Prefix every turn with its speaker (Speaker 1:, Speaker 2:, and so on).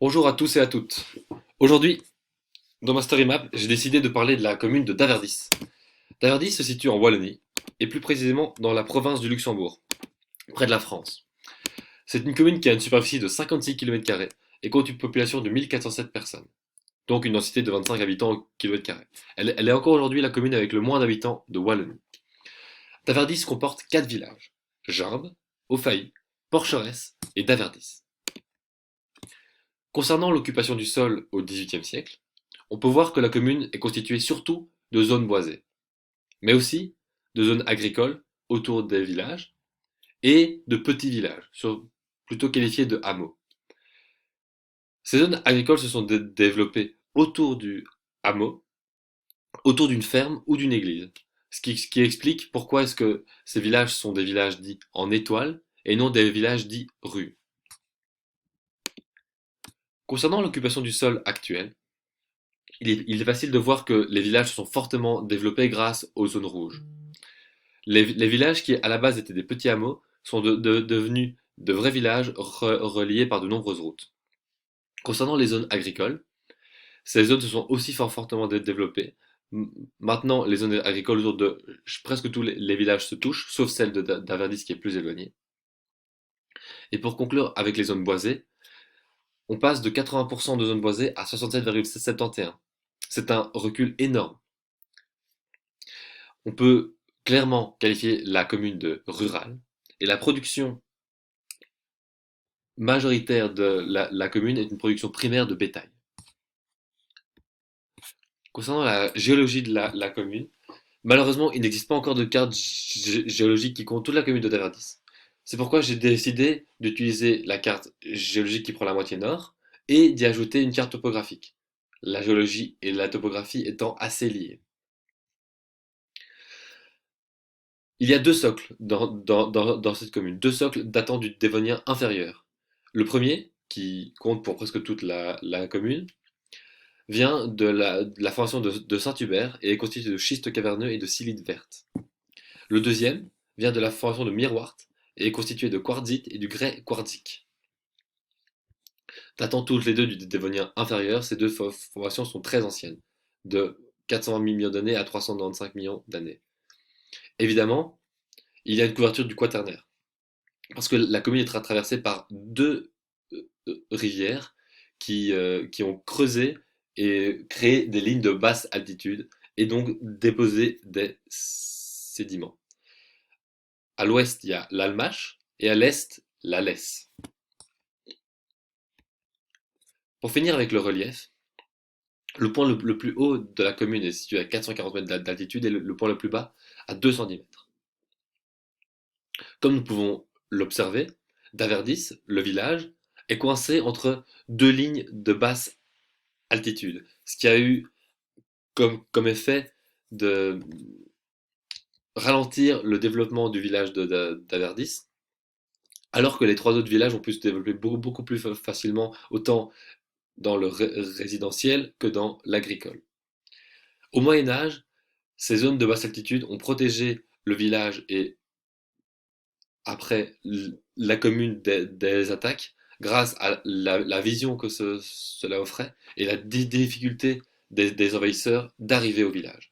Speaker 1: Bonjour à tous et à toutes. Aujourd'hui, dans ma story map, j'ai décidé de parler de la commune de Daverdis. Daverdis se situe en Wallonie, et plus précisément dans la province du Luxembourg, près de la France. C'est une commune qui a une superficie de 56 km² et compte une population de 1407 personnes, donc une densité de 25 habitants au km². Elle est encore aujourd'hui la commune avec le moins d'habitants de Wallonie. Daverdis comporte 4 villages: Jarbes, Auffailly, Porcheresse et Daverdis. Concernant l'occupation du sol au XVIIIe siècle, on peut voir que la commune est constituée surtout de zones boisées, mais aussi de zones agricoles autour des villages et de petits villages, plutôt qualifiés de hameaux. Ces zones agricoles se sont développées autour du hameau, autour d'une ferme ou d'une église, ce qui explique pourquoi est-ce que ces villages sont des villages dits en étoile et non des villages dits rues. Concernant l'occupation du sol actuel, il est facile de voir que les villages se sont fortement développés grâce aux zones rouges. Les villages qui à la base étaient des petits hameaux sont devenus de vrais villages reliés par de nombreuses routes. Concernant les zones agricoles, ces zones se sont aussi fortement développées. Maintenant, les zones agricoles autour de presque tous les villages se touchent, sauf celle d'Averdis qui est plus éloignée. Et pour conclure avec les zones boisées, on passe de 80% de zones boisées à 67,71. C'est un recul énorme. On peut clairement qualifier la commune de rurale, et la production majoritaire de la commune est une production primaire de bétail. Concernant la géologie de la commune, malheureusement, il n'existe pas encore de carte géologique qui compte toute la commune de Daverdis. C'est pourquoi j'ai décidé d'utiliser la carte géologique qui prend la moitié nord et d'y ajouter une carte topographique, la géologie et la topographie étant assez liées. Il y a deux socles dans cette commune, deux socles datant du Dévonien inférieur. Le premier, qui compte pour presque toute la commune, vient de la formation de Saint-Hubert et est constitué de schistes caverneux et de silites vertes. Le deuxième vient de la formation de Miroir et est constitué de quartzite et du grès quartzique. Datant toutes les deux du Dévonien inférieur, ces deux formations sont très anciennes, de 420 millions d'années à 395 millions d'années. Évidemment, il y a une couverture du Quaternaire, parce que la commune est traversée par deux rivières qui ont creusé et créé des lignes de basse altitude et donc déposé des sédiments. À l'ouest, il y a l'Almache et à l'est, la Lesse. Pour finir avec le relief, le point le plus haut de la commune est situé à 440 mètres d'altitude et le point le plus bas à 210 mètres. Comme nous pouvons l'observer, Daverdis, le village, est coincé entre deux lignes de basse altitude, ce qui a eu comme effet de ralentir le développement du village d'Averdis, alors que les trois autres villages ont pu se développer beaucoup plus facilement, autant dans le résidentiel que dans l'agricole. Au Moyen Âge, ces zones de basse altitude ont protégé le village et après la commune des attaques grâce à la vision que cela offrait et la difficulté des envahisseurs d'arriver au village.